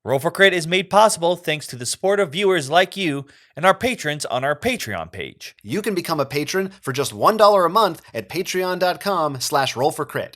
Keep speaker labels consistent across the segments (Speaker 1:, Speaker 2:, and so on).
Speaker 1: Roll for Crit is made possible thanks to the support of viewers like you and our patrons on our Patreon page.
Speaker 2: You can become a patron for just $1 a month at patreon.com/rollforcrit.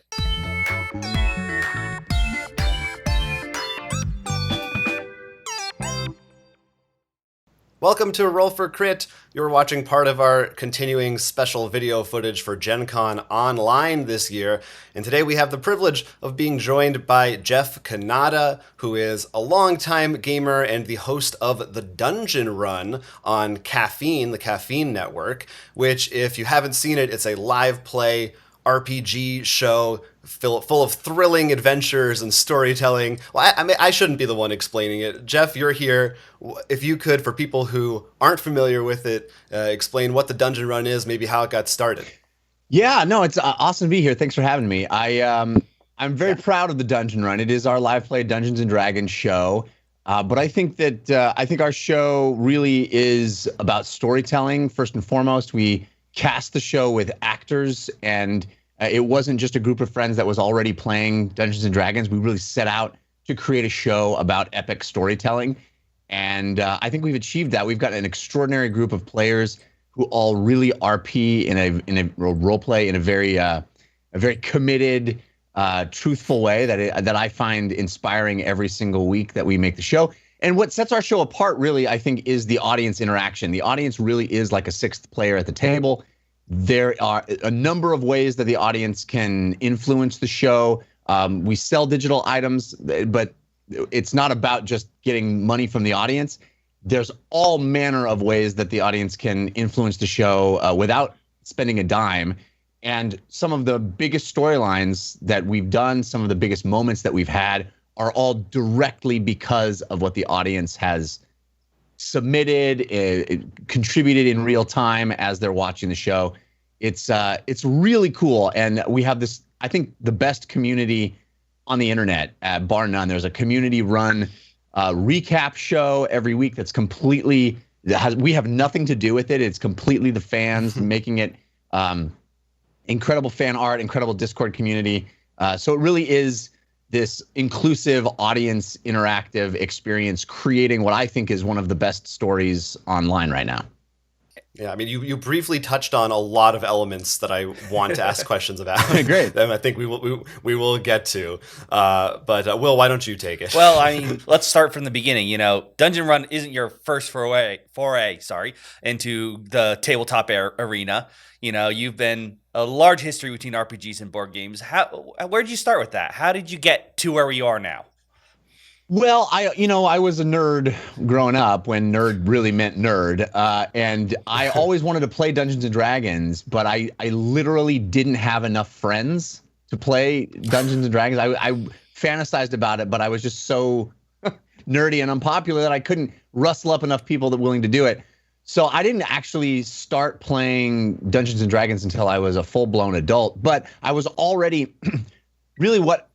Speaker 2: Welcome to Roll for Crit. You're watching part of our continuing special video footage for Gen Con Online this year. And today we have the privilege of being joined by Jeff Cannata, who is a longtime gamer and the host of The Dungeon Run on Caffeine, the Caffeine Network, which, if you haven't seen it, it's a live play RPG show full of thrilling adventures and storytelling. Well, I shouldn't be the one explaining it. Jeff, you're here. If you could, for people who aren't familiar with it, explain what the Dungeon Run is, maybe how it got started.
Speaker 3: Yeah, no, it's awesome to be here. Thanks for having me. I'm very proud of the Dungeon Run. It is our live play Dungeons and Dragons show. But I think that our show really is about storytelling. First and foremost, we cast the show with actors, and it wasn't just a group of friends that was already playing Dungeons and Dragons. We really set out to create a show about epic storytelling, and I think we've achieved that. We've got an extraordinary group of players who all really RP in a role play in a very committed, truthful way that I find inspiring every single week that we make the show. And what sets our show apart, really, I think, is the audience interaction. The audience really is like a sixth player at the table. There are a number of ways that the audience can influence the show. We sell digital items, but it's not about just getting money from the audience. There's all manner of ways that the audience can influence the show without spending a dime. And some of the biggest storylines that we've done, some of the biggest moments that we've had, are all directly because of what the audience has submitted, contributed in real time as they're watching the show. It's really cool, and we have this, I think, the best community on the internet, bar none. There's a community-run recap show every week that's completely, we have nothing to do with it. It's completely the fans making it. Incredible fan art, incredible Discord community. So it really is this inclusive audience interactive experience, creating what I think is one of the best stories online right now.
Speaker 2: Yeah, I mean, you briefly touched on a lot of elements that I want to ask questions about.
Speaker 3: Great.
Speaker 2: I think we will get to. But Will, why don't you take it?
Speaker 1: Well, I mean, let's start from the beginning. You know, Dungeon Run isn't your first foray, into the tabletop arena. You know, you've been a large history between RPGs and board games. Where did you start with that? How did you get to where you are now?
Speaker 3: Well, I was a nerd growing up when nerd really meant nerd. And I always wanted to play Dungeons and Dragons, but I literally didn't have enough friends to play Dungeons and Dragons. I fantasized about it, but I was just so nerdy and unpopular that I couldn't rustle up enough people that were willing to do it. So I didn't actually start playing Dungeons and Dragons until I was a full-blown adult, but I was already really what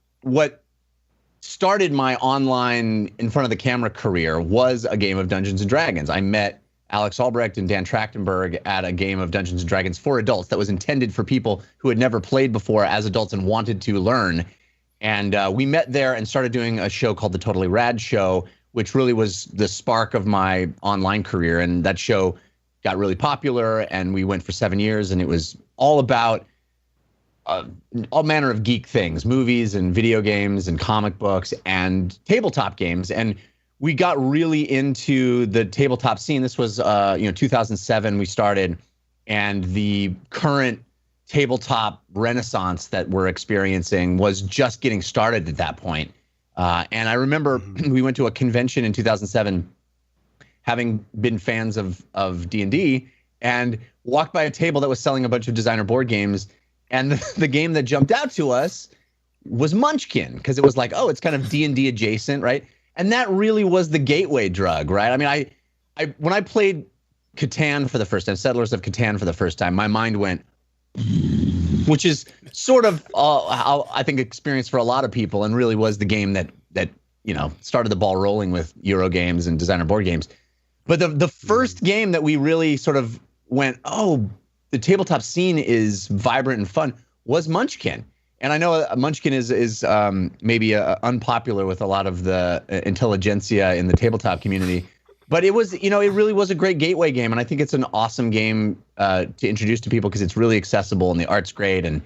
Speaker 3: started my online in front of the camera career was a game of Dungeons and Dragons. I met Alex Albrecht and Dan Trachtenberg at a game of Dungeons and Dragons for adults that was intended for people who had never played before as adults and wanted to learn. And we met there and started doing a show called The Totally Rad Show, which really was the spark of my online career. And that show got really popular, and we went for 7 years, and it was all about all manner of geek things, movies and video games and comic books and tabletop games. And we got really into the tabletop scene. This was 2007 we started, and the current tabletop renaissance that we're experiencing was just getting started at that point. And I remember we went to a convention in 2007, having been fans of D&D, and walked by a table that was selling a bunch of designer board games. And the game that jumped out to us was Munchkin, because it was like, oh, it's kind of D&D adjacent, right? And that really was the gateway drug, right? I mean, I when I played Catan for the first time, Settlers of Catan for the first time, my mind went, which is sort of how I think experience for a lot of people, and really was the game that started the ball rolling with Euro games and designer board games. But the first game that we really sort of went, oh, the tabletop scene is vibrant and fun, was Munchkin. And I know Munchkin is maybe unpopular with a lot of the intelligentsia in the tabletop community, but it was, it really was a great gateway game, and I think it's an awesome game to introduce to people because it's really accessible and the art's great. And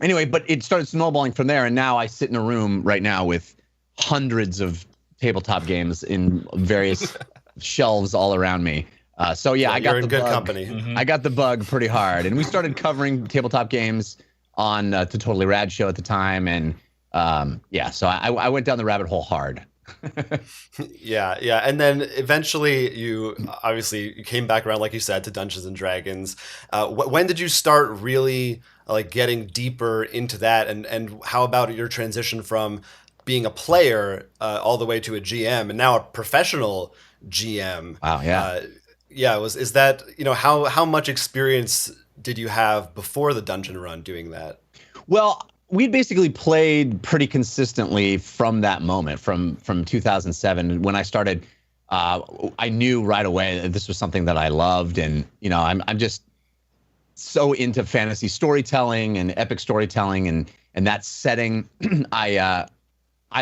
Speaker 3: anyway, but it started snowballing from there, and now I sit in a room right now with hundreds of tabletop games in various shelves all around me. So yeah, I got
Speaker 2: you're
Speaker 3: the
Speaker 2: in good
Speaker 3: bug.
Speaker 2: company.
Speaker 1: Mm-hmm.
Speaker 3: I got the bug pretty hard, and we started covering tabletop games on the Totally Rad show at the time, and so I went down the rabbit hole hard.
Speaker 2: Yeah, and then eventually you came back around, like you said, to Dungeons and Dragons. When did you start really like getting deeper into that, and how about your transition from being a player all the way to a GM and now a professional GM?
Speaker 3: Wow, yeah.
Speaker 2: Is that, how much experience did you have before the dungeon run doing that?
Speaker 3: Well, we basically played pretty consistently from that moment, from 2007 when I started. I knew right away that this was something that I loved, and I'm just so into fantasy storytelling and epic storytelling and that setting. I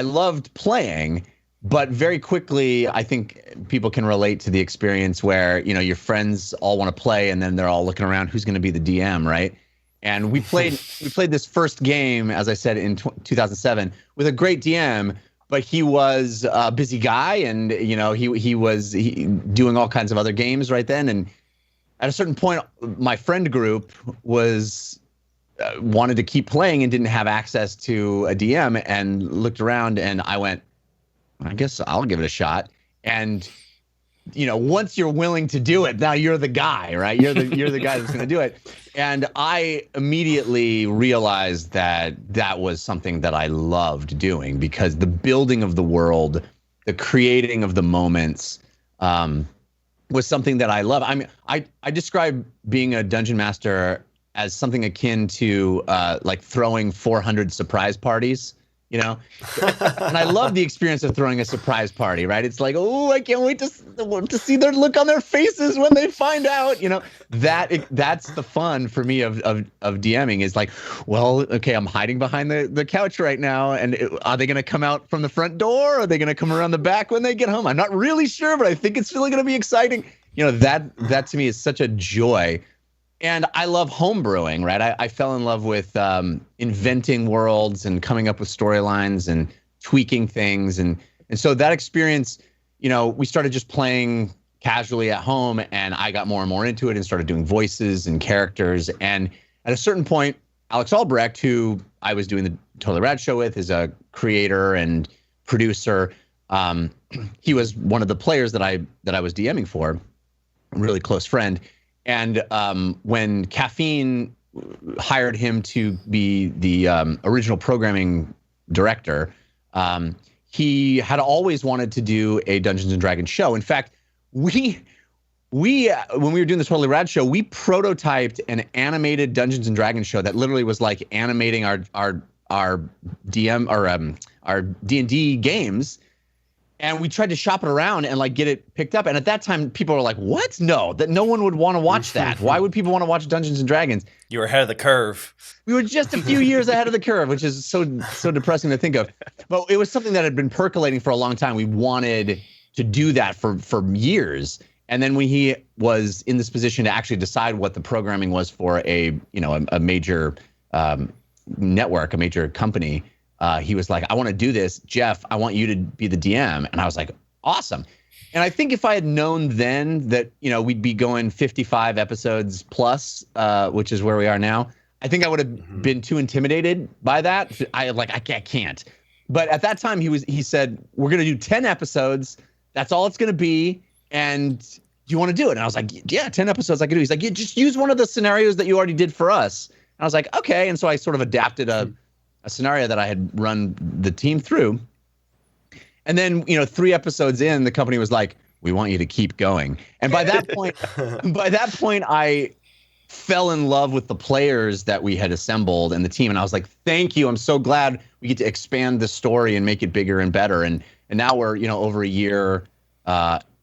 Speaker 3: loved playing. But very quickly, I think people can relate to the experience where, your friends all want to play and then they're all looking around, who's going to be the DM, right? And we played this first game, as I said, in 2007 with a great DM, but he was a busy guy, and he was doing all kinds of other games right then. And at a certain point, my friend group was wanted to keep playing and didn't have access to a DM, and looked around, and I went, I guess I'll give it a shot. And once you're willing to do it, now you're the guy, right? You're the guy that's going to do it. And I immediately realized that was something that I loved doing, because the building of the world, the creating of the moments, was something that I love. I mean, I describe being a dungeon master as something akin to like throwing 400 surprise parties. And I love the experience of throwing a surprise party, right? It's like, oh, I can't wait to see their look on their faces when they find out. That's the fun for me of DMing, is like, well, okay, I'm hiding behind the couch right now, and are they going to come out from the front door? Or are they going to come around the back when they get home? I'm not really sure, but I think it's really going to be exciting. That to me is such a joy. And I love homebrewing, right? I fell in love with inventing worlds and coming up with storylines and tweaking things. And so that experience, we started just playing casually at home, and I got more and more into it and started doing voices and characters. And at a certain point, Alex Albrecht, who I was doing the Totally Rad show with, is a creator and producer. He was one of the players that I was DMing for, a really close friend. And when Caffeine hired him to be the original programming director, he had always wanted to do a Dungeons and Dragons show. In fact, we when we were doing the Totally Rad show, we prototyped an animated Dungeons and Dragons show that literally was like animating our DM or our D&D games. And we tried to shop it around and like get it picked up. And at that time, people were like, what? No, that no one would want to watch that. Why would people want to watch Dungeons and Dragons?
Speaker 1: You were ahead of the curve.
Speaker 3: We were just a few years ahead of the curve, which is so depressing to think of. But it was something that had been percolating for a long time. We wanted to do that for years. And then when he was in this position to actually decide what the programming was for a major network, a major company, he was like, I want to do this. Jeff, I want you to be the DM. And I was like, awesome. And I think if I had known then that, we'd be going 55 episodes plus, which is where we are now, I think I would have been too intimidated by that. I can't. But at that time, he said, we're going to do 10 episodes. That's all it's going to be. And do you want to do it? And I was like, yeah, 10 episodes I can do. He's like, yeah, just use one of the scenarios that you already did for us. And I was like, okay. And so I sort of adapted a scenario that I had run the team through. And then, 3 episodes in, the company was like, we want you to keep going. And by that point, I fell in love with the players that we had assembled and the team. And I was like, thank you. I'm so glad we get to expand the story and make it bigger and better. And now we're, over a year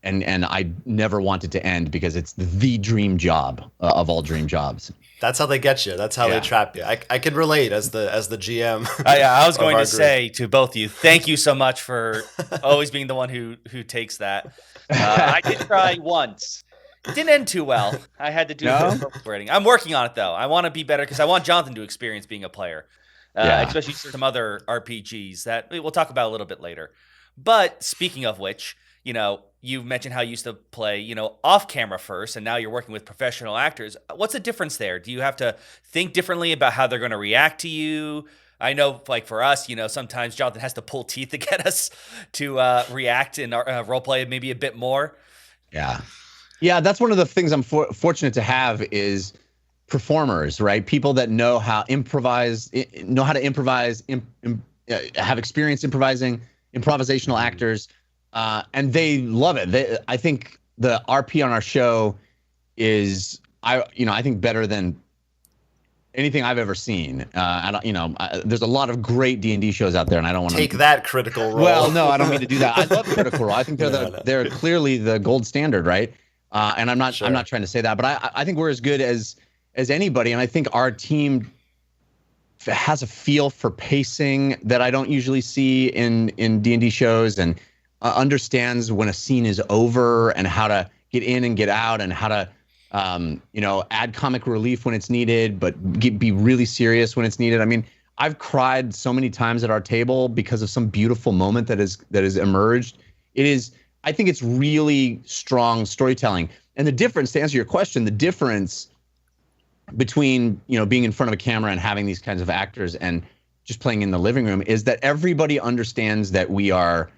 Speaker 3: and I never want it to end because it's the dream job of all dream jobs.
Speaker 2: That's how they get you. That's how they trap you. I can relate as the GM.
Speaker 1: I was going to say to both of you, thank you so much for always being the one who takes that.
Speaker 4: I did try once.
Speaker 1: It didn't end too well. I had to do appropriating. I'm working on it though. I want to be better because I want Jonathan to experience being a player, especially some other RPGs that we'll talk about a little bit later. But speaking of which, you mentioned how you used to play, off camera first, and now you're working with professional actors. What's the difference there? Do you have to think differently about how they're going to react to you? I know, like for us, sometimes Jonathan has to pull teeth to get us to react in our role play maybe a bit more.
Speaker 3: Yeah, that's one of the things I'm fortunate to have is performers, right? People that know how to improvise, have experience improvising, improvisational actors. And they love it. I think the RP on our show is, I think better than anything I've ever seen. There's a lot of great D&D shows out there, and I don't want to
Speaker 2: take that Critical Role.
Speaker 3: Well, no, I don't mean to do that. I love Critical Role. I think they're clearly the gold standard, right? And I'm not trying to say that, but I think we're as good as anybody, and I think our team has a feel for pacing that I don't usually see in D&D shows, and understands when a scene is over and how to get in and get out, and how to add comic relief when it's needed, but be really serious when it's needed. I mean, I've cried so many times at our table because of some beautiful moment that has emerged. I think it's really strong storytelling. And the difference, to answer your question, the difference between being in front of a camera and having these kinds of actors and just playing in the living room is that everybody understands that we are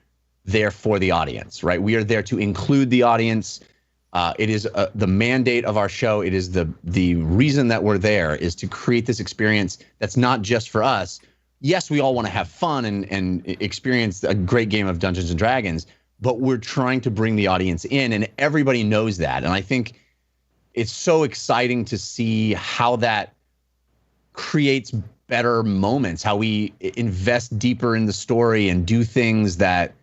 Speaker 3: there for the audience, right? We are there to include the audience. It is the mandate of our show. It is the reason that we're there is to create this experience that's not just for us. Yes, we all want to have fun and experience a great game of Dungeons and Dragons, but we're trying to bring the audience in, and everybody knows that. And I think it's so exciting to see how that creates better moments, how we invest deeper in the story and do things that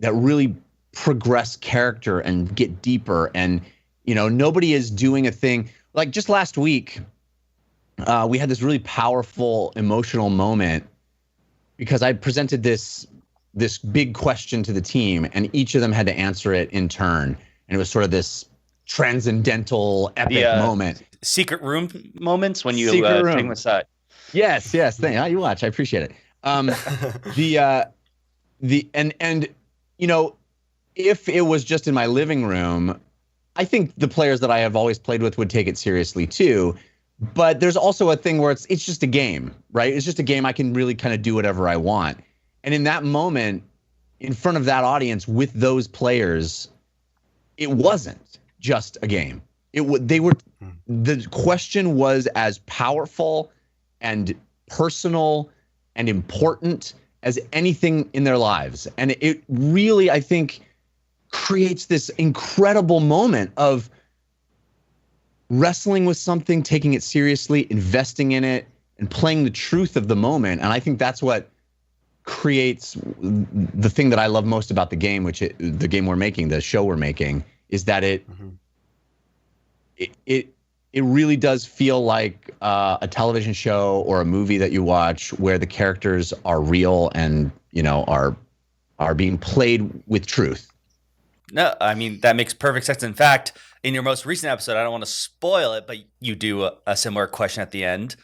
Speaker 3: really progress character and get deeper. And nobody is doing a thing like just last week. We had this really powerful emotional moment because I presented this big question to the team, and each of them had to answer it in turn. And it was sort of this transcendental epic moment.
Speaker 4: Secret room moments when you take them aside.
Speaker 3: Yes. You watch. I appreciate it. If it was just in my living room, I think the players that I have always played with would take it seriously too. But there's also a thing where it's just a game, right? It's just a game. I can really kind of do whatever I want. And in that moment, in front of that audience with those players, it wasn't just a game. The question was as powerful and personal and important as anything in their lives. And it really, I think, creates this incredible moment of wrestling with something, taking it seriously, investing in it, and playing the truth of the moment. And I think that's what creates the thing that I love most about the game, the game we're making, the show we're making, is that it really does feel like a television show or a movie that you watch where the characters are real and are being played with truth.
Speaker 1: No, I mean, that makes perfect sense. In fact, in your most recent episode, I don't want to spoil it, but you do a similar question at the end.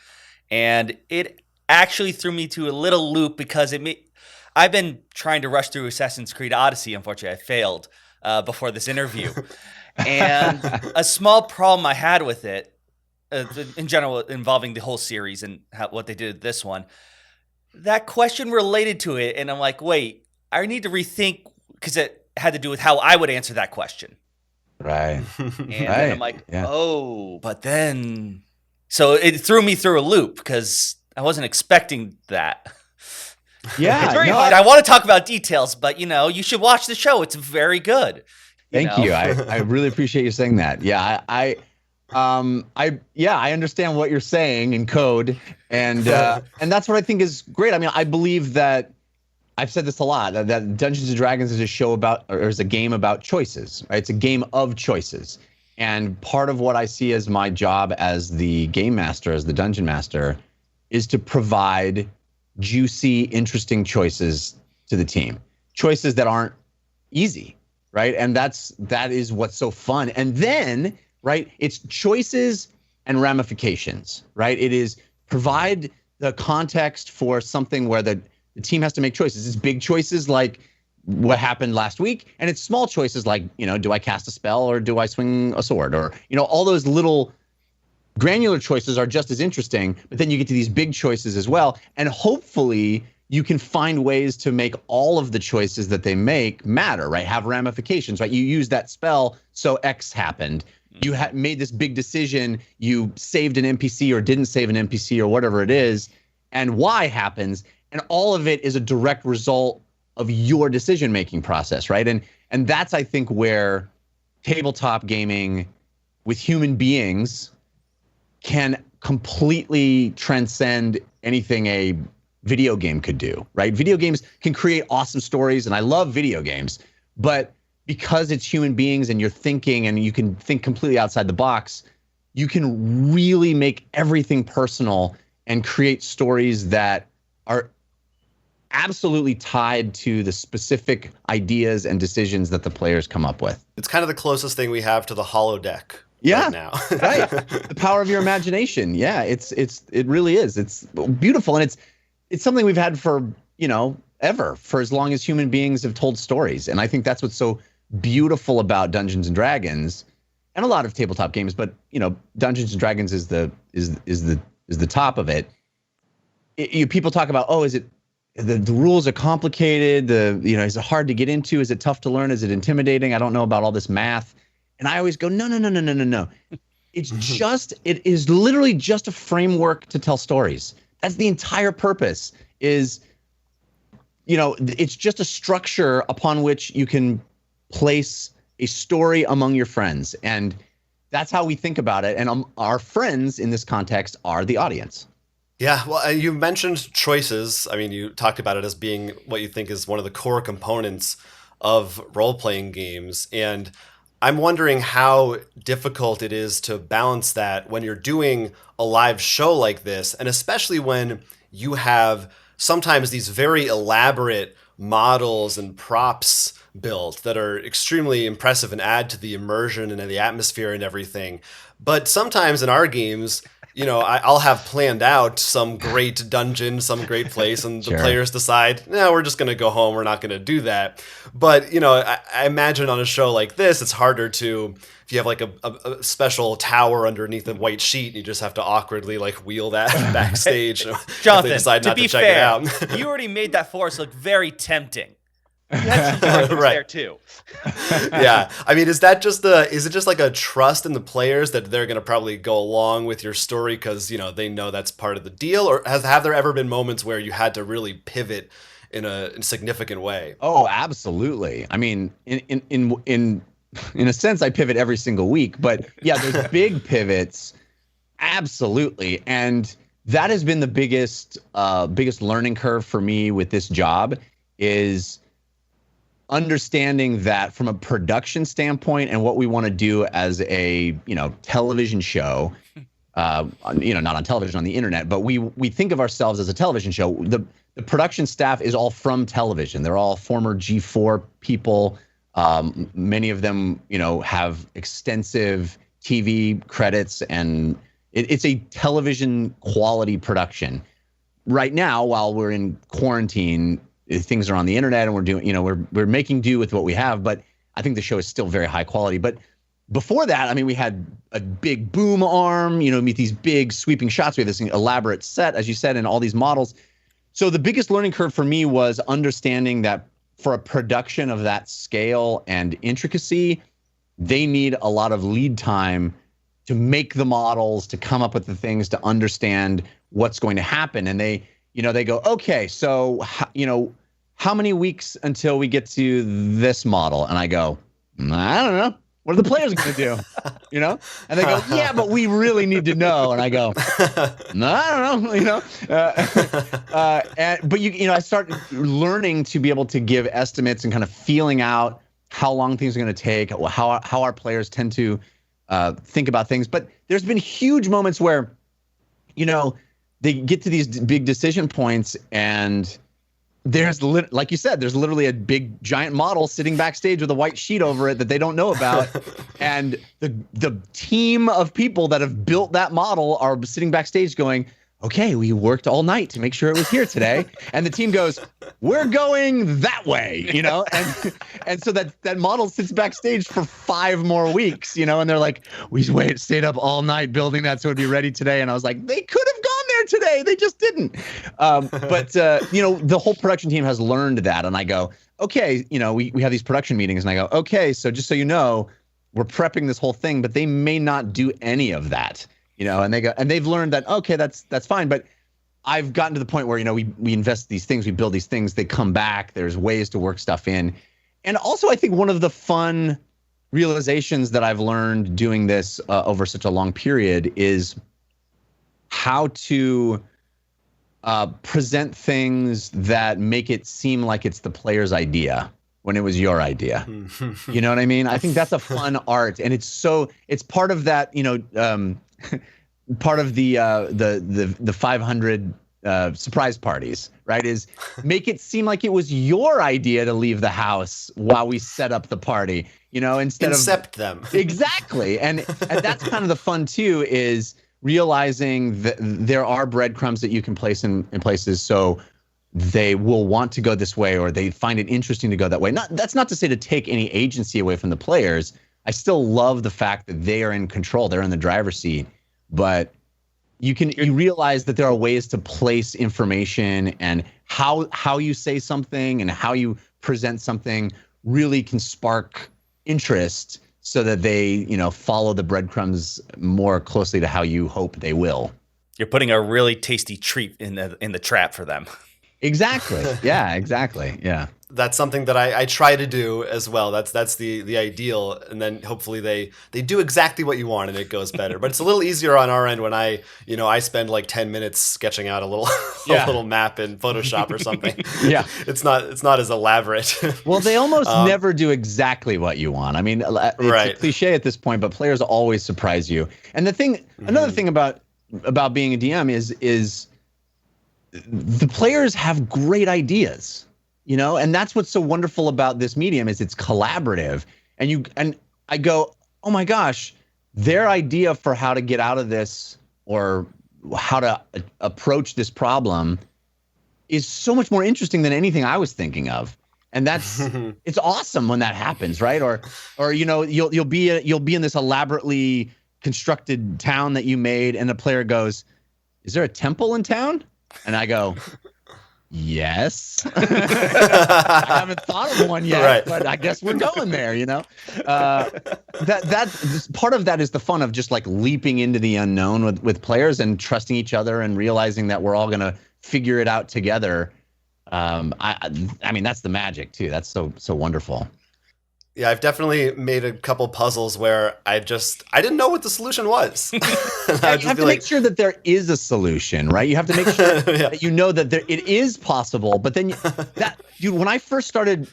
Speaker 1: And it actually threw me to a little loop because I've been trying to rush through Assassin's Creed Odyssey. Unfortunately, I failed before this interview. And a small problem I had with it, in general, involving the whole series and what they did with this one, that question related to it. And I'm like, wait, I need to rethink because it had to do with how I would answer that question.
Speaker 3: Right.
Speaker 1: And I'm like, oh, but then, so it threw me through a loop because I wasn't expecting that.
Speaker 3: Yeah.
Speaker 1: It's very hard. I want to talk about details, but you should watch the show. It's very good.
Speaker 3: Thank you. I really appreciate you saying that. Yeah. I understand what you're saying in code, and that's what I think is great. I mean, I believe that I've said this a lot, that Dungeons and Dragons is a show about, or is a game about choices, right? It's a game of choices. And part of what I see as my job as the game master, as the dungeon master, is to provide juicy, interesting choices to the team. Choices that aren't easy, right? And that is what's so fun. And then, right, it's choices and ramifications, right? It is provide the context for something where the team has to make choices. It's big choices like what happened last week, and it's small choices like, do I cast a spell or do I swing a sword? Or, all those little granular choices are just as interesting, but then you get to these big choices as well. And hopefully you can find ways to make all of the choices that they make matter, right? Have ramifications, right? You use that spell, so X happened. You made this big decision, you saved an NPC or didn't save an NPC or whatever it is, and Y happens. And all of it is a direct result of your decision-making process, right? And that's, I think, where tabletop gaming with human beings can completely transcend anything a video game could do, right? Video games can create awesome stories, and I love video games, but because it's human beings and you're thinking and you can think completely outside the box, you can really make everything personal and create stories that are absolutely tied to the specific ideas and decisions that the players come up with.
Speaker 2: It's kind of the closest thing we have to the holodeck
Speaker 3: right
Speaker 2: now.
Speaker 3: Right. The power of your imagination. Yeah, it really is. It's beautiful, and it's something we've had for, ever, for as long as human beings have told stories. And I think that's what's so beautiful about Dungeons and Dragons and a lot of tabletop games, but Dungeons and Dragons is the top of it. People talk about, is it the rules are complicated, is it hard to get into, is it tough to learn, is it intimidating, I don't know about all this math. And I always go, no. It is literally just a framework to tell stories. That's the entire purpose, is it's just a structure upon which you can place a story among your friends. And that's how we think about it. And our friends in this context are the audience.
Speaker 2: Yeah, well, you mentioned choices. I mean, you talked about it as being what you think is one of the core components of role-playing games. And I'm wondering how difficult it is to balance that when you're doing a live show like this, and especially when you have sometimes these very elaborate models and props built that are extremely impressive and add to the immersion and the atmosphere and everything. But sometimes in our games, I'll have planned out some great dungeon, some great place, and the players decide, no, we're just going to go home. We're not going to do that. But, I imagine on a show like this, it's harder to, if you have like a special tower underneath a white sheet, and you just have to awkwardly wheel that backstage.
Speaker 1: Jonathan,
Speaker 2: they decide not
Speaker 1: to be
Speaker 2: check
Speaker 1: fair,
Speaker 2: it out.
Speaker 1: You already made that forest look very tempting.
Speaker 4: You had some targets
Speaker 2: Right.
Speaker 4: there too.
Speaker 2: Yeah. I mean, is it just like a trust in the players that they're going to probably go along with your story because, they know that's part of the deal? Or have there ever been moments where you had to really pivot in a significant way?
Speaker 3: Oh, absolutely. I mean, in a sense, I pivot every single week, but yeah, there's big pivots. Absolutely. And that has been the biggest learning curve for me with this job, is understanding that from a production standpoint and what we want to do as a television show, not on television, on the internet, but we think of ourselves as a television show. The production staff is all from television. They're all former G4 people. Many of them have extensive TV credits, and it's a television quality production. Right now, while we're in quarantine, things are on the internet and we're doing, we're making do with what we have, but I think the show is still very high quality. But before that, I mean, we had a big boom arm, meet these big sweeping shots. We have this elaborate set, as you said, and all these models. So the biggest learning curve for me was understanding that for a production of that scale and intricacy, they need a lot of lead time to make the models, to come up with the things, to understand what's going to happen. And they go, okay, so, how many weeks until we get to this model? And I go, I don't know, What are the players going to do? You know? And they go, yeah, but we really need to know. And I go, no, I don't know. You know? But I started learning to be able to give estimates and kind of feeling out how long things are going to take, how our players tend to think about things. But there's been huge moments where, they get to these big decision points, and there's like you said, there's literally a big giant model sitting backstage with a white sheet over it that they don't know about. And the team of people that have built that model are sitting backstage going, okay, we worked all night to make sure it was here today. And the team goes, we're going that way, and so that model sits backstage for 5 more weeks, and they're like, we stayed up all night building that so it'd be ready today. And I was like, they could have gone there today, they just didn't. But the whole production team has learned that, and I go, okay, we have these production meetings, and I go, okay, so just so you know, we're prepping this whole thing, but they may not do any of that. And they go, and they've learned that, okay, that's fine. But I've gotten to the point where, we invest these things, we build these things, they come back, there's ways to work stuff in. And also, I think one of the fun realizations that I've learned doing this over such a long period is how to present things that make it seem like it's the player's idea when it was your idea. You know what I mean? I think that's a fun art. And it's part of that, part of the 500 surprise parties, right? Is make it seem like it was your idea to leave the house while we set up the party, instead
Speaker 2: Incept them.
Speaker 3: Exactly. And that's kind of the fun too, is realizing that there are breadcrumbs that you can place in places so they will want to go this way, or they find it interesting to go that way. That's not to say to take any agency away from the players. I still love the fact that they are in control. They're in the driver's seat. But you realize that there are ways to place information, and how you say something and how you present something really can spark interest so that they, follow the breadcrumbs more closely to how you hope they will.
Speaker 1: You're putting a really tasty treat in the trap for them.
Speaker 3: Exactly. Yeah, exactly. Yeah.
Speaker 2: That's something that I try to do as well. That's the ideal, and then hopefully they do exactly what you want and it goes better. But it's a little easier on our end when I spend like 10 minutes sketching out a little a little map in Photoshop or something.
Speaker 3: Yeah,
Speaker 2: it's not as elaborate.
Speaker 3: Well, they almost never do exactly what you want. I mean, it's a cliche at this point, but players always surprise you. And another thing about being a DM is the players have great ideas. And that's what's so wonderful about this medium is it's collaborative. And I go, oh my gosh, their idea for how to get out of this or how to approach this problem is so much more interesting than anything I was thinking of. And that's it's awesome when that happens, right? Or you'll be in this elaborately constructed town that you made, and the player goes, "Is there a temple in town?" And I go, yes. I haven't thought of one yet, but I guess we're going there, that part of that is the fun of just like leaping into the unknown with players and trusting each other and realizing that we're all going to figure it out together. I mean, that's the magic too. That's so wonderful.
Speaker 2: Yeah, I've definitely made a couple puzzles where I didn't know what the solution was.
Speaker 3: You have to make sure that there is a solution, right? You have to make sure that you know that it is possible. But then when I first started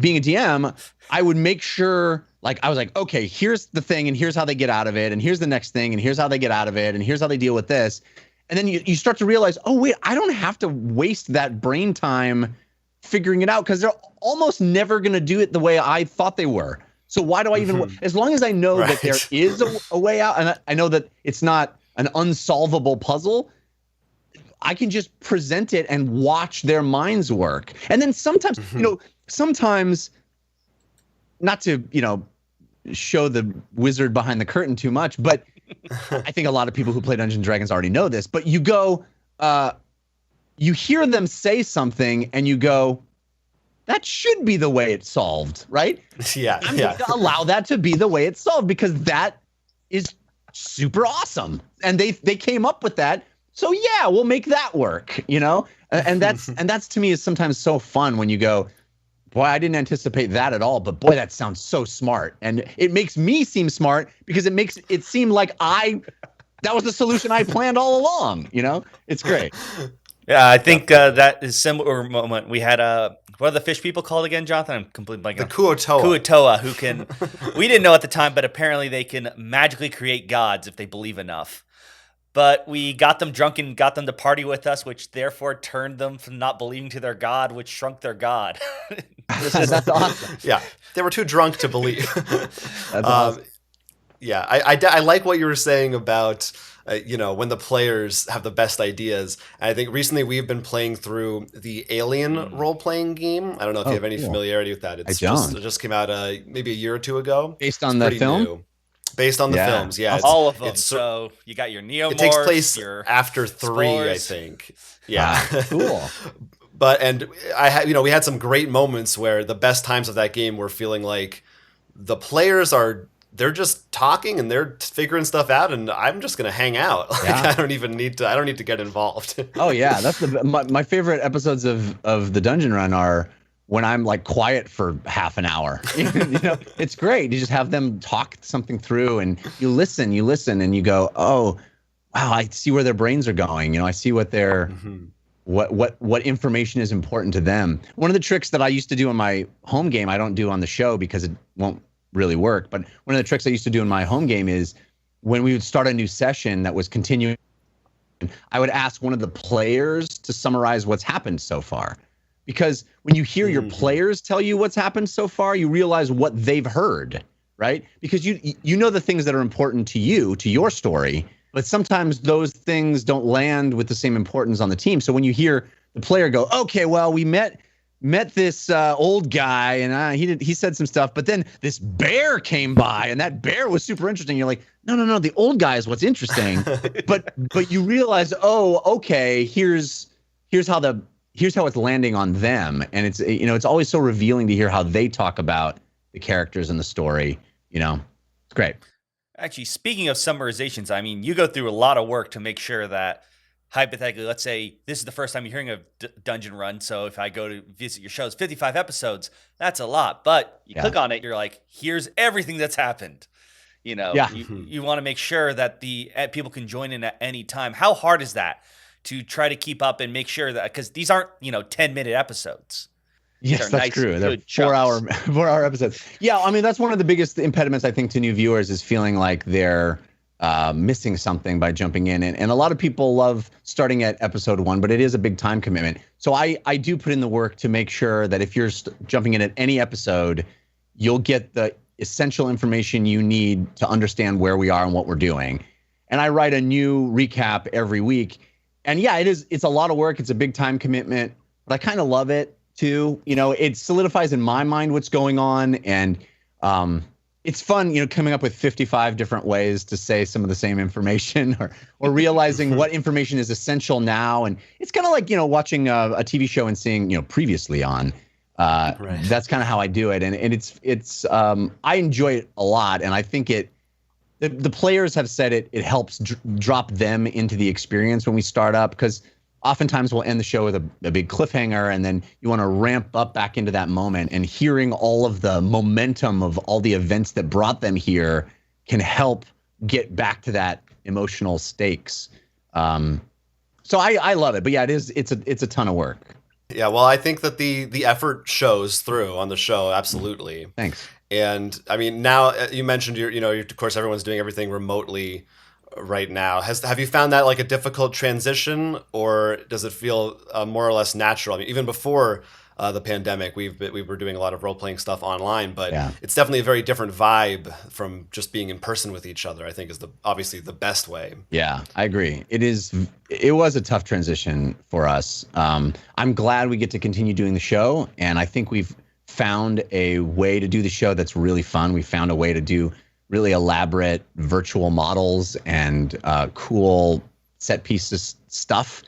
Speaker 3: being a DM, I would make sure, like, I was like, okay, here's the thing, and here's how they get out of it, and here's the next thing, and here's how they get out of it, and here's how they deal with this. And then you start to realize, oh wait, I don't have to waste that brain time figuring it out, because they're almost never going to do it the way I thought they were. So why do I even, as long as I know that there is a way out, and I know that it's not an unsolvable puzzle, I can just present it and watch their minds work. And then sometimes, sometimes, not to, show the wizard behind the curtain too much, but I think a lot of people who play Dungeons and Dragons already know this, but you go, you hear them say something and you go, that should be the way it's solved, right?
Speaker 2: Yeah.
Speaker 3: I'm going to allow that to be the way it's solved because that is super awesome. And they came up with that. So yeah, we'll make that work, And that's to me is sometimes so fun when you go, boy, I didn't anticipate that at all, but boy, that sounds so smart. And it makes me seem smart because it makes it seem like that was the solution I planned all along. It's great.
Speaker 1: Yeah, I think that is similar moment. We had what are the fish people called again, Jonathan? I'm completely blanking.
Speaker 2: The Kuotoa.
Speaker 1: Kuotoa, who can, we didn't know at the time, but apparently they can magically create gods if they believe enough. But we got them drunk and got them to party with us, which therefore turned them from not believing to their god, which shrunk their god.
Speaker 3: That's awesome.
Speaker 2: Yeah, they were too drunk to believe.
Speaker 3: That's awesome.
Speaker 2: Yeah, I like what you were saying about when the players have the best ideas. And I think recently we've been playing through the Alien role-playing game. I don't know if you have any familiarity with that. It just came out maybe a year or two ago.
Speaker 3: Based on the film?
Speaker 2: New. Based on the films, yeah.
Speaker 1: All of them. So you got your Neomorphs.
Speaker 2: It takes place after 3,
Speaker 1: Explorers.
Speaker 2: I think. Yeah.
Speaker 3: Cool.
Speaker 2: And we had some great moments where the best times of that game were feeling like the players they're just talking and they're figuring stuff out, and I'm just gonna hang out. I don't need to get involved.
Speaker 3: Oh yeah, that's my favorite episodes of the Dungeon Run are when I'm like quiet for half an hour. It's great. You just have them talk something through, and you listen, and you go, oh, wow, I see where their brains are going. I see what their what information is important to them. One of the tricks that I used to do in my home game, I don't do on the show because it won't really work. But one of the tricks I used to do in my home game is when we would start a new session that was continuing, I would ask one of the players to summarize what's happened so far. Because when you hear your players tell you what's happened so far, you realize what they've heard, right? Because you know the things that are important to you, to your story, but sometimes those things don't land with the same importance on the team. So when you hear the player go, okay, well, we met this old guy and he said some stuff, but then this bear came by and that bear was super interesting. You're like, no, the old guy is what's interesting. but you realize, oh, okay, here's how it's landing on them. And it's always so revealing to hear how they talk about the characters and the story. It's great.
Speaker 1: Actually, speaking of summarizations, I mean, you go through a lot of work to make sure that, hypothetically, let's say this is the first time you're hearing of Dungeon Run. So if I go to visit your shows, 55 episodes, that's a lot. But you click on it, you're like, here's everything that's happened. You want to make sure that the people can join in at any time. How hard is that to try to keep up and make sure that, because these aren't 10-minute episodes.
Speaker 3: Yes, that's true. They're 4-hour episodes. Yeah, I mean, that's one of the biggest impediments, I think, to new viewers is feeling like they're missing something by jumping in. And a lot of people love starting at episode 1, but it is a big time commitment. So I do put in the work to make sure that if you're jumping in at any episode, you'll get the essential information you need to understand where we are and what we're doing. And I write a new recap every week. And yeah, it's a lot of work. It's a big time commitment, but I kind of love it too. It solidifies in my mind what's going on. And it's fun, coming up with 55 different ways to say some of the same information or realizing what information is essential now. And it's kind of like, watching a TV show and seeing, previously on. Right. That's kind of how I do it. And it's I enjoy it a lot. And I think the players have said it helps drop them into the experience when we start up, because oftentimes we'll end the show with a big cliffhanger, and then you want to ramp up back into that moment, and hearing all of the momentum of all the events that brought them here can help get back to that emotional stakes. So I love it, but yeah, it's a ton of work.
Speaker 2: Yeah, well, I think that the effort shows through on the show, absolutely.
Speaker 3: Thanks.
Speaker 2: And I mean, now you mentioned of course everyone's doing everything remotely right now. Have you found that like a difficult transition, or does it feel more or less natural? I mean, even before the pandemic, we were doing a lot of role-playing stuff online, but it's definitely a very different vibe from just being in person with each other, I think is obviously the best way.
Speaker 3: Yeah, I agree. It was a tough transition for us. I'm glad we get to continue doing the show, and I think we've found a way to do the show that's really fun. We found a way to do really elaborate virtual models and cool set pieces stuff.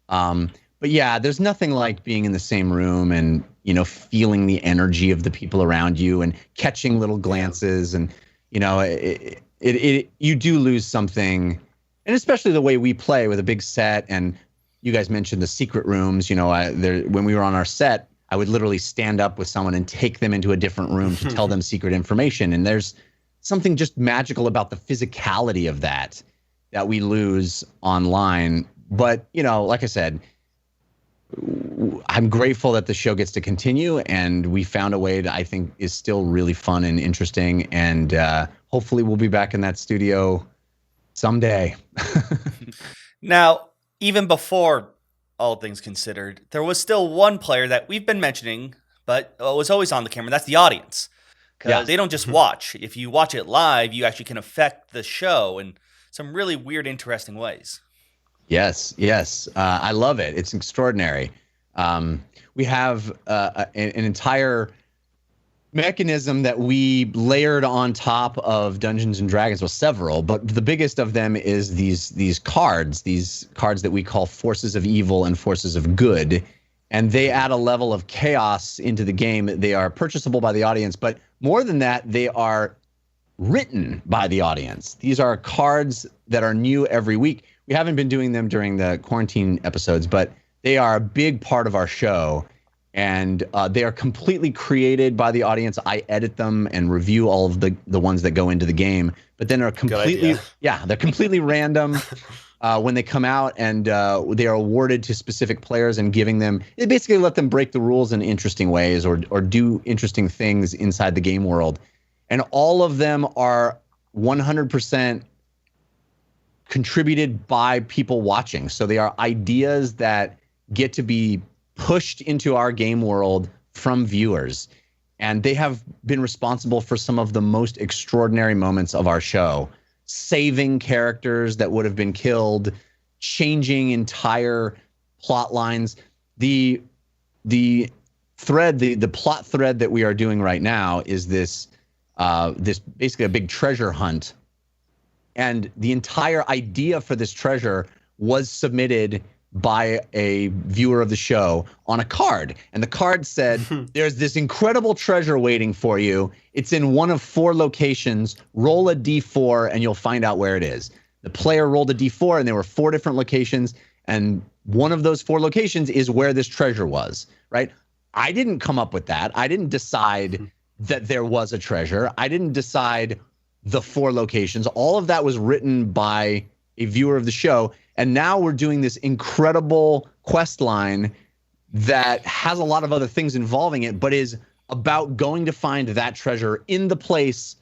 Speaker 3: But yeah, there's nothing like being in the same room and, feeling the energy of the people around you and catching little glances. And, you do lose something. And especially the way we play with a big set. And you guys mentioned the secret rooms. When we were on our set, I would literally stand up with someone and take them into a different room to tell them secret information. And there's something just magical about the physicality of that we lose online. But, you know, like I said, I'm grateful that the show gets to continue, and we found a way that I think is still really fun and interesting. And hopefully we'll be back in that studio someday.
Speaker 1: Now, even before All Things Considered, there was still one player that we've been mentioning, but was always on the camera. That's the audience. Because they don't just watch. If you watch it live, you actually can affect the show in some really weird, interesting ways.
Speaker 3: Yes. I love it. It's extraordinary. We have an entire mechanism that we layered on top of Dungeons and Dragons, well, several, but the biggest of them is these cards that we call forces of evil and forces of good, and they add a level of chaos into the game. They are purchasable by the audience, but more than that, they are written by the audience. These are cards that are new every week. We haven't been doing them during the quarantine episodes, but they are a big part of our show, and they are completely created by the audience. I edit them and review all of the ones that go into the game, but then are completely, they're completely random when they come out, and they are awarded to specific players and giving them, they basically let them break the rules in interesting ways or do interesting things inside the game world. And all of them are 100% contributed by people watching. So they are ideas that get to be pushed into our game world from viewers. And they have been responsible for some of the most extraordinary moments of our show. Saving characters that would have been killed, changing entire plot lines. The thread, the plot thread that we are doing right now is this basically a big treasure hunt. And the entire idea for this treasure was submitted by a viewer of the show on a card. And the card said, there's this incredible treasure waiting for you. It's in one of 4 locations. Roll a D4 and you'll find out where it is. The player rolled a D4 and there were 4 different locations. And one of those 4 locations is where this treasure was, right? I didn't come up with that. I didn't decide that there was a treasure. I didn't decide the 4 locations. All of that was written by a viewer of the show. And now we're doing this incredible quest line that has a lot of other things involving it, but is about going to find that treasure in the place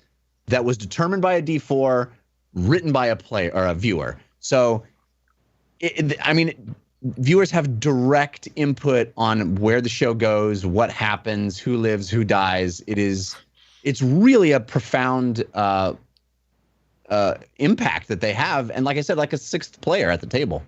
Speaker 3: that was determined by a D4, written by a player or a viewer. So, viewers have direct input on where the show goes, what happens, who lives, who dies. It's really a profound impact that they have, and like I said, like a 6th player at the table.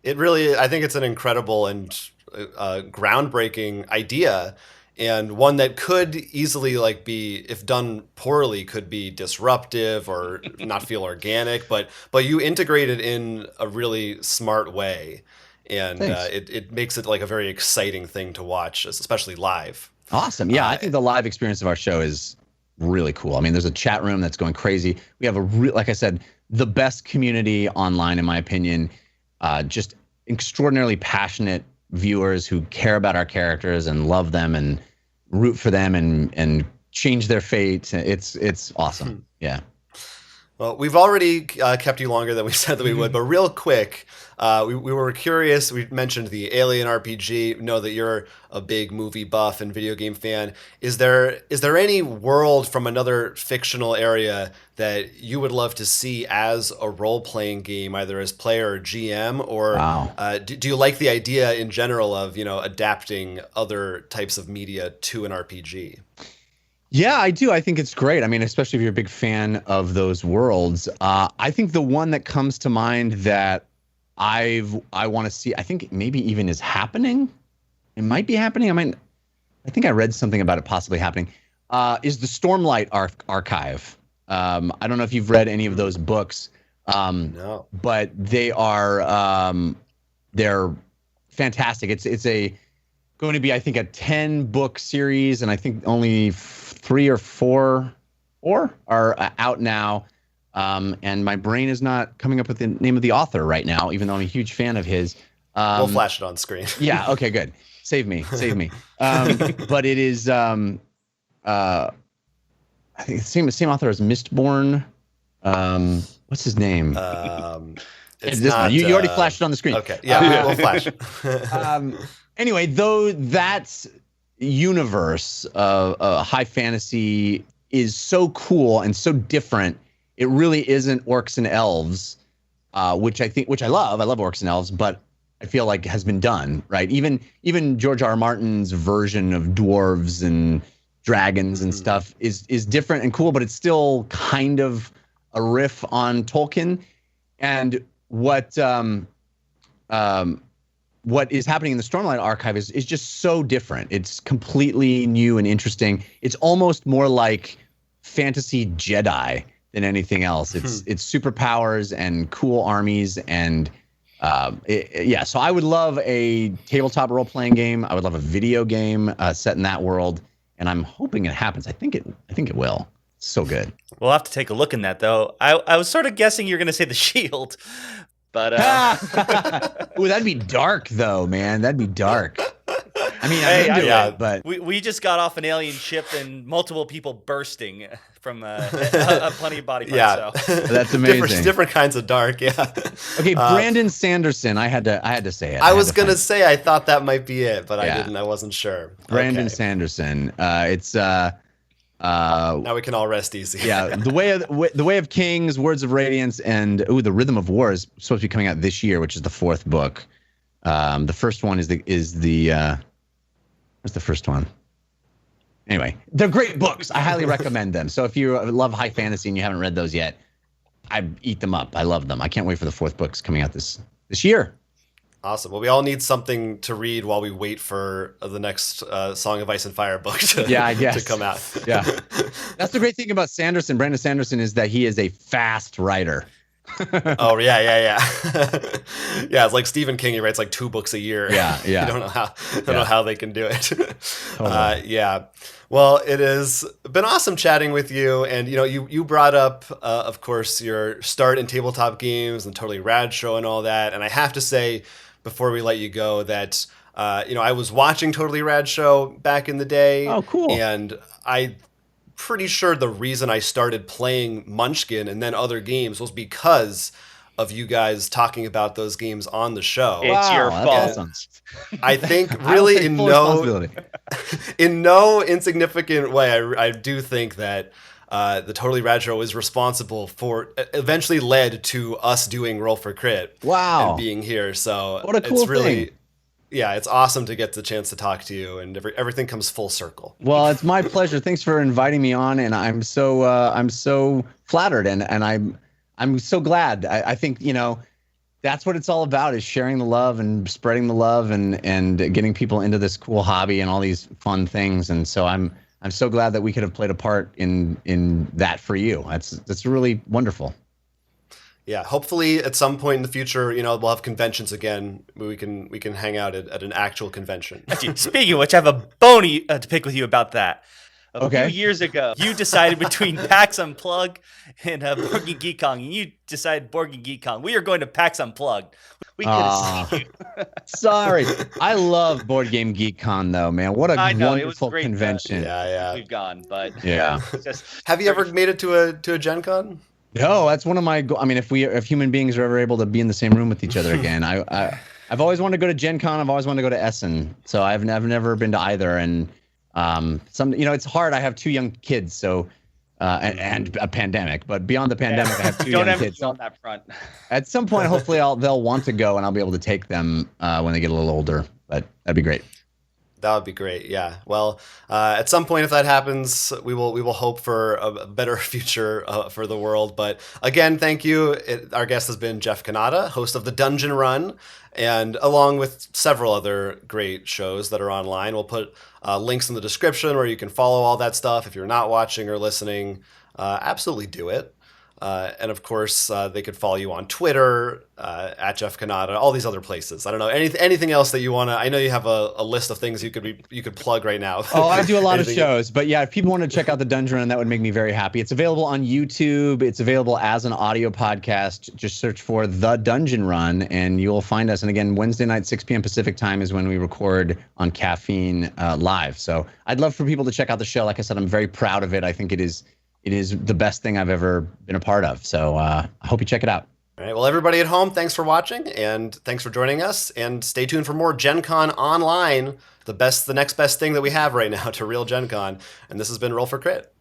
Speaker 2: It really, I think it's an incredible and groundbreaking idea, and one that could easily, like, be, if done poorly, could be disruptive or not feel organic. But you integrate it in a really smart way, and it makes it like a very exciting thing to watch, especially live.
Speaker 3: Awesome, yeah. I think the live experience of our show is really cool. I mean, there's a chat room that's going crazy. We have like I said, the best community online, in my opinion. Just extraordinarily passionate viewers who care about our characters and love them and root for them and change their fate. It's awesome. Yeah.
Speaker 2: Well, we've already kept you longer than we said that we would, but real quick, we were curious. We mentioned the Alien RPG. We know that you're a big movie buff and video game fan. Is there any world from another fictional area that you would love to see as a role-playing game, either as player or GM? Or do you like the idea in general of, adapting other types of media to an RPG?
Speaker 3: Yeah, I do. I think it's great. I mean, especially if you're a big fan of those worlds. I think the one that comes to mind that I want to see, I think maybe even is happening. It might be happening. I think I read something about it possibly happening. Is the Stormlight Archive. I don't know if you've read any of those books.
Speaker 2: No.
Speaker 3: But they are they're fantastic. It's going to be, I think, a 10-book series, and I think only 3 or 4 are out now. And my brain is not coming up with the name of the author right now, even though I'm a huge fan of his.
Speaker 2: We'll flash it on screen.
Speaker 3: Yeah. Okay. Good. Save me. But it is I think the same author as Mistborn. What's his name?
Speaker 2: It's
Speaker 3: this
Speaker 2: not,
Speaker 3: one. You already flashed it on the screen.
Speaker 2: Okay, yeah, we'll flash.
Speaker 3: Anyway, though that universe of high fantasy is so cool and so different, it really isn't orcs and elves, which I love. I love orcs and elves, but I feel like has been done right. Even George R. R. Martin's version of dwarves and dragons and stuff is different and cool, but it's still kind of a riff on Tolkien. And what is happening in the Stormlight Archive is just so different. It's completely new and interesting. It's almost more like fantasy Jedi than anything else. It's superpowers and cool armies and so I would love a tabletop role-playing game. I would love a video game set in that world, and I'm hoping it happens. I think it will. It's so good.
Speaker 1: We'll have to take a look in that, though. I was sort of guessing you're going to say The Shield, but
Speaker 3: Ooh, that'd be dark, though, man. That'd be dark. I mean, I'm into it, but
Speaker 1: we just got off an alien ship and multiple people bursting from plenty of body parts.
Speaker 2: Yeah,
Speaker 1: so.
Speaker 3: That's amazing.
Speaker 2: different kinds of dark. Yeah.
Speaker 3: Okay, Brandon Sanderson. I had to say it.
Speaker 2: I was gonna say I thought that might be it, but I didn't. I wasn't sure.
Speaker 3: Brandon Sanderson. It's
Speaker 2: now we can all rest easy.
Speaker 3: Yeah, the way of Kings, Words of Radiance, and the Rhythm of War is supposed to be coming out this year, which is the 4th book. The first one is the what's the first one? Anyway, they're great books. I highly recommend them. So if you love high fantasy and you haven't read those yet, I eat them up. I love them. I can't wait for the 4th book's coming out this year.
Speaker 2: Awesome. Well, we all need something to read while we wait for the next Song of Ice and Fire book to come out.
Speaker 3: Yeah. That's the great thing about Sanderson, Brandon Sanderson, is that he is a fast writer.
Speaker 2: Oh yeah. Yeah, it's like Stephen King. He writes like 2 books a year.
Speaker 3: Yeah.
Speaker 2: I don't know how they can do it. Yeah. Well, it has been awesome chatting with you, and you brought up, of course, your start in tabletop games and Totally Rad Show and all that. And I have to say, before we let you go, that I was watching Totally Rad Show back in the day.
Speaker 3: Oh, cool.
Speaker 2: And I. Pretty sure the reason I started playing Munchkin and then other games was because of you guys talking about those games on the show.
Speaker 4: It's your fault.
Speaker 3: Awesome.
Speaker 2: I think really in no insignificant way, I do think that the Totally Rad Show is responsible for eventually led to us doing Roll for Crit.
Speaker 3: Wow.
Speaker 2: And being here. So
Speaker 3: what a cool thing.
Speaker 2: Yeah, it's awesome to get the chance to talk to you, and everything comes full circle.
Speaker 3: Well, it's my pleasure. Thanks for inviting me on, and I'm so flattered, and I'm so glad. I think that's what it's all about, is sharing the love and spreading the love and getting people into this cool hobby and all these fun things. And so I'm so glad that we could have played a part in that for you. That's really wonderful.
Speaker 2: Yeah, hopefully at some point in the future, we'll have conventions again. We can hang out at an actual convention.
Speaker 1: Speaking of which, I have a bony to pick with you about that.
Speaker 4: A few years ago,
Speaker 1: you decided between PAX Unplugged and Board Game Geek Con, and you decided Board Game Geek Con. We are going to PAX Unplugged. We could have seen you.
Speaker 3: Sorry. I love Board Game Geek Con, though, man. What a wonderful
Speaker 4: great,
Speaker 3: convention.
Speaker 2: Yeah.
Speaker 4: We've gone, but
Speaker 3: yeah.
Speaker 2: Have you ever made it to a Gen Con?
Speaker 3: No, that's one of my goals. I mean, if human beings are ever able to be in the same room with each other again, I've always wanted to go to Gen Con. I've always wanted to go to Essen. So I've never been to either. And it's hard. I have 2 young kids, so and a pandemic. But beyond the pandemic, I have 2 young kids.
Speaker 4: On that front.
Speaker 3: At some point, hopefully, they'll want to go, and I'll be able to take them when they get a little older. But that'd be great.
Speaker 2: That would be great. Yeah. Well, at some point, if that happens, we will hope for a better future for the world. But again, thank you. Our guest has been Jeff Cannata, host of The Dungeon Run, and along with several other great shows that are online. We'll put links in the description where you can follow all that stuff. If you're not watching or listening, absolutely do it. And of course, they could follow you on Twitter, at Jeff Cannata, all these other places. I don't know, anything else that you want to, I know you have a list of things you could plug right now.
Speaker 3: Oh, I do a lot of shows, but yeah, if people want to check out the Dungeon Run, that would make me very happy. It's available on YouTube. It's available as an audio podcast. Just search for The Dungeon Run and you'll find us. And again, Wednesday night, 6 p.m. Pacific time is when we record on Caffeine Live. So I'd love for people to check out the show. Like I said, I'm very proud of it. I think it is the best thing I've ever been a part of. So I hope you check it out.
Speaker 2: All right. Well, everybody at home, thanks for watching and thanks for joining us. And stay tuned for more Gen Con Online, the next best thing that we have right now to real Gen Con. And this has been Roll for Crit.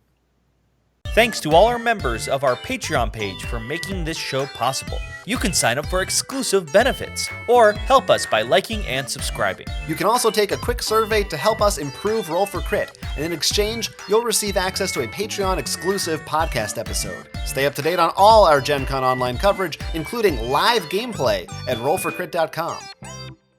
Speaker 1: Thanks to all our members of our Patreon page for making this show possible. You can sign up for exclusive benefits or help us by liking and subscribing.
Speaker 2: You can also take a quick survey to help us improve Roll for Crit, and in exchange, you'll receive access to a Patreon exclusive podcast episode. Stay up to date on all our Gen Con Online coverage, including live gameplay at rollforcrit.com.